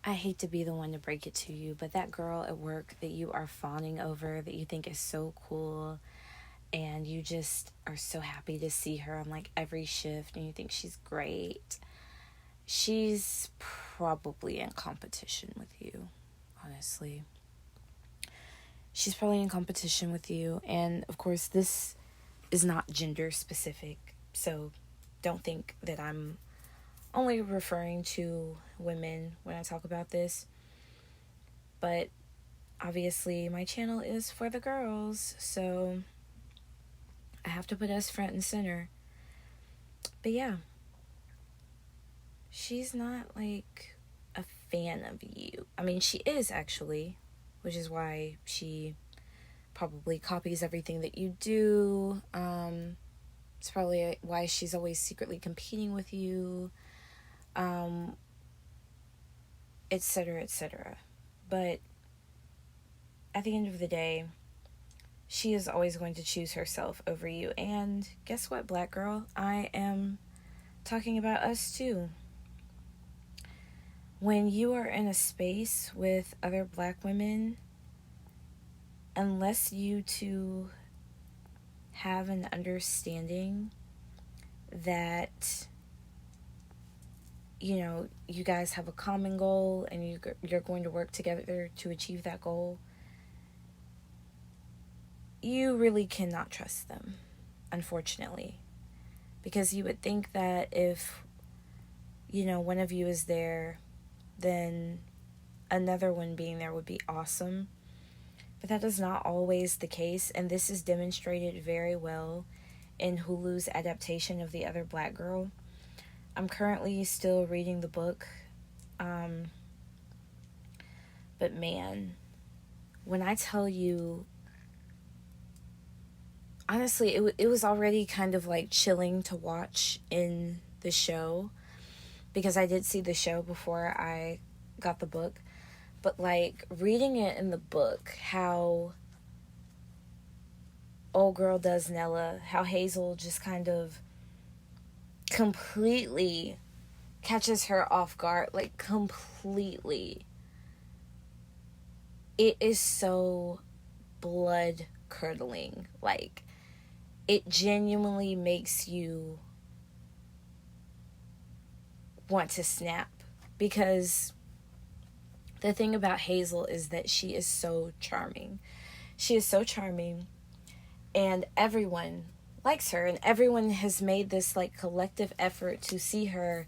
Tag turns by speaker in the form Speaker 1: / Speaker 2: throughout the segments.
Speaker 1: I hate to be the one to break it to you, but that girl at work that you are fawning over, that you think is so cool, and you just are so happy to see her on like every shift, and you think she's great, she's probably in competition with you, honestly. She's probably in competition with you, and of course, this is not gender specific, so don't think that I'm only referring to women when I talk about this. But obviously, my channel is for the girls, so I have to put us front and center. But yeah, she's not like a fan of you. I mean, she is actually, which is why she probably copies everything that you do. It's probably why she's always secretly competing with you, etc., etc. But at the end of the day, she is always going to choose herself over you. And guess what, black girl? I am talking about us too. When you are in a space with other black women, unless you two have an understanding that, you know, you guys have a common goal and you're going to work together to achieve that goal, you really cannot trust them, unfortunately. Because you would think that if, you know, one of you is there, then another one being there would be awesome. But that is not always the case, and this is demonstrated very well in Hulu's adaptation of The Other Black Girl. I'm currently still reading the book, but man, when I tell you, honestly, it was already kind of like chilling to watch in the show, because I did see the show before I got the book. But like reading it in the book, how old girl does Nella, how Hazel just kind of completely catches her off guard, like completely. It is so blood curdling. Like, it genuinely makes you want to snap, because the thing about Hazel is that she is so charming. She is so charming, and everyone likes her, and everyone has made this like collective effort to see her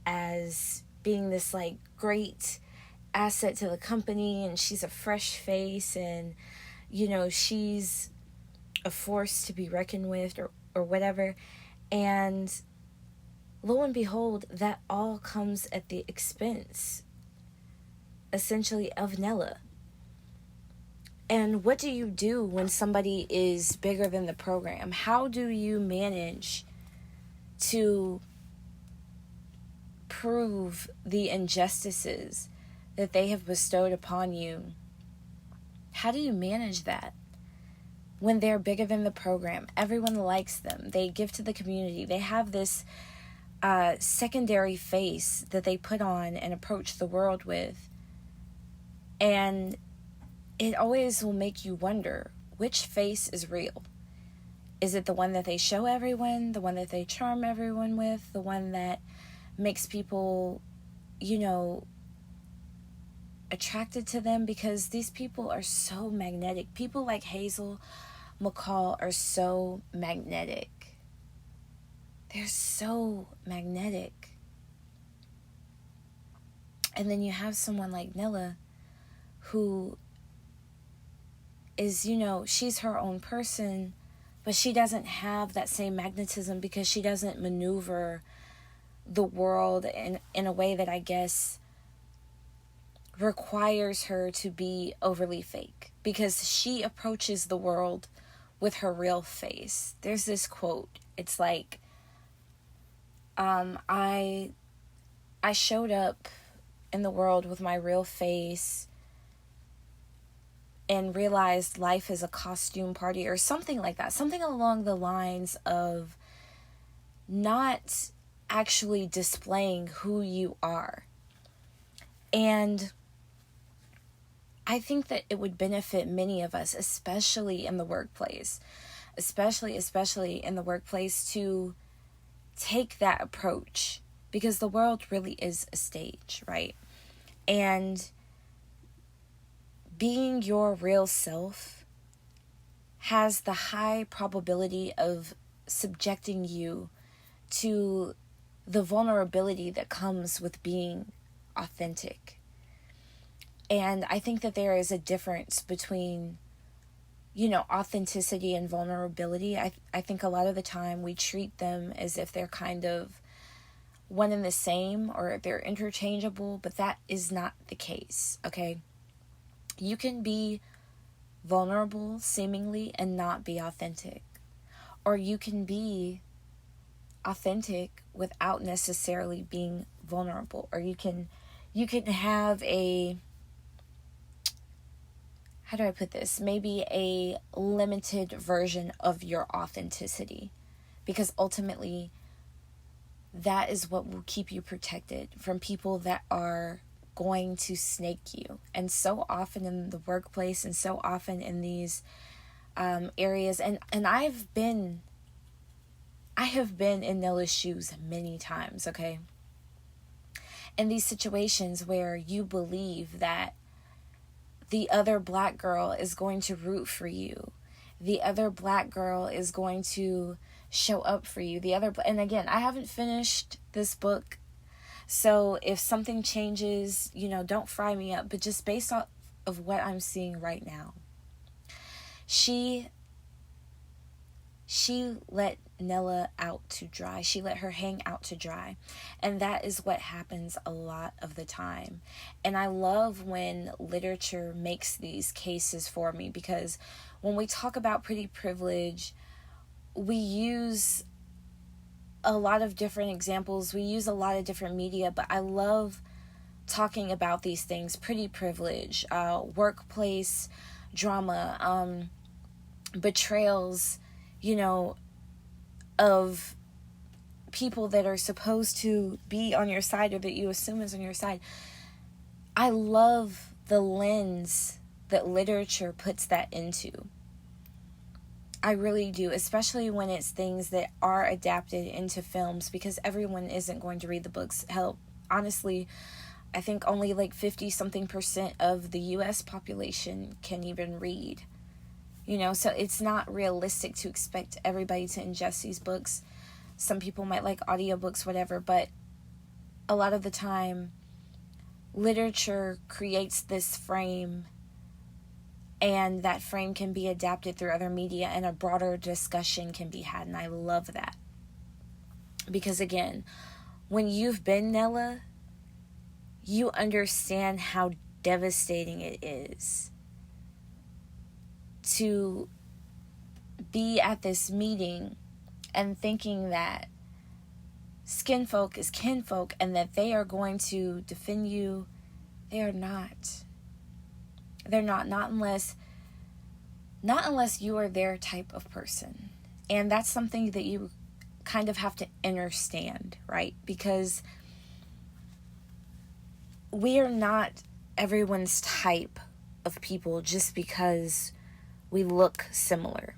Speaker 1: as being this like great asset to the company, and she's a fresh face, and you know, she's a force to be reckoned with, or whatever. And lo and behold, that all comes at the expense, essentially, of Nella. And what do you do when somebody is bigger than the program? How do you manage to prove the injustices that they have bestowed upon you? How do you manage that when they're bigger than the program? Everyone likes them. They give to the community. They have this secondary face that they put on and approach the world with. And it always will make you wonder, which face is real? Is it the one that they show everyone, the one that they charm everyone with, the one that makes people, you know, attracted to them? Because these people are so magnetic. People like Hazel McCall are so magnetic. They're so magnetic. And then you have someone like Nella, who is, you know, she's her own person, but she doesn't have that same magnetism because she doesn't maneuver the world in a way that I guess requires her to be overly fake, because she approaches the world with her real face. There's this quote. It's like, I showed up in the world with my real face and realized life is a costume party, or something like that. Something along the lines of not actually displaying who you are. And I think that it would benefit many of us, especially in the workplace, especially in the workplace, to take that approach, because the world really is a stage, right? And being your real self has the high probability of subjecting you to the vulnerability that comes with being authentic. And I think that there is a difference between, authenticity and vulnerability. I think a lot of the time we treat them as if they're kind of one and the same, or they're interchangeable, but that is not the case, okay? You can be vulnerable, seemingly, and not be authentic. Or you can be authentic without necessarily being vulnerable. Or you can have a, how do I put this? Maybe a limited version of your authenticity. Because ultimately, that is what will keep you protected from people that are going to snake you. And so often in the workplace, and so often in these areas, and I have been in Nella's shoes many times, okay? In these situations where you believe that the other black girl is going to root for you, the other black girl is going to show up for you, and again, I haven't finished this book, so if something changes, don't fry me up, but just based off of what I'm seeing right now, she let Nella out to dry. She let her hang out to dry. And that is what happens a lot of the time. And I love when literature makes these cases for me, because when we talk about pretty privilege, we use a lot of different examples. We use a lot of different media, but I love talking about these things: pretty privilege, workplace drama, betrayals, of people that are supposed to be on your side, or that you assume is on your side. I love the lens that literature puts that into. I really do, especially when it's things that are adapted into films, because everyone isn't going to read the books. Hell, honestly, I think only like 50-something% of the US population can even read. So it's not realistic to expect everybody to ingest these books. Some people might like audiobooks, whatever, but a lot of the time, literature creates this frame, and that frame can be adapted through other media, and a broader discussion can be had, and I love that. Because again, when you've been Nella, you understand how devastating it is to be at this meeting and thinking that skinfolk is kinfolk and that they are going to defend you. They are not. They're not unless you are their type of person. And that's something that you kind of have to understand, right? Because we are not everyone's type of people just because we look similar.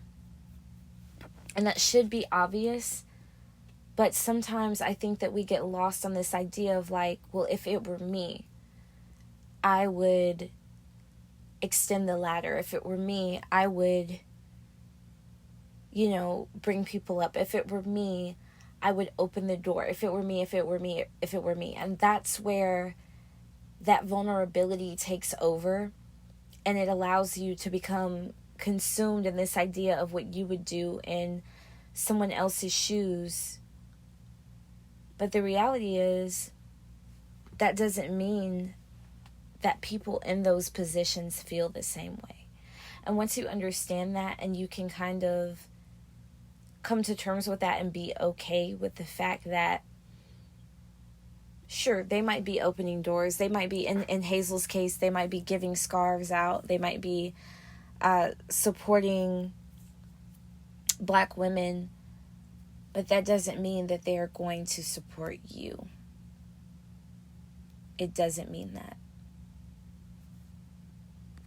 Speaker 1: And that should be obvious, but sometimes I think that we get lost on this idea of like, well, if it were me, I would extend the ladder. If it were me, I would, bring people up. If it were me, I would open the door. If it were me. And that's where that vulnerability takes over, and it allows you to become consumed in this idea of what you would do in someone else's shoes. But the reality is, that doesn't mean that people in those positions feel the same way. And once you understand that, and you can kind of come to terms with that and be okay with the fact that, sure, they might be opening doors. They might be, in Hazel's case, they might be giving scarves out. They might be supporting Black women, but that doesn't mean that they are going to support you. It doesn't mean that.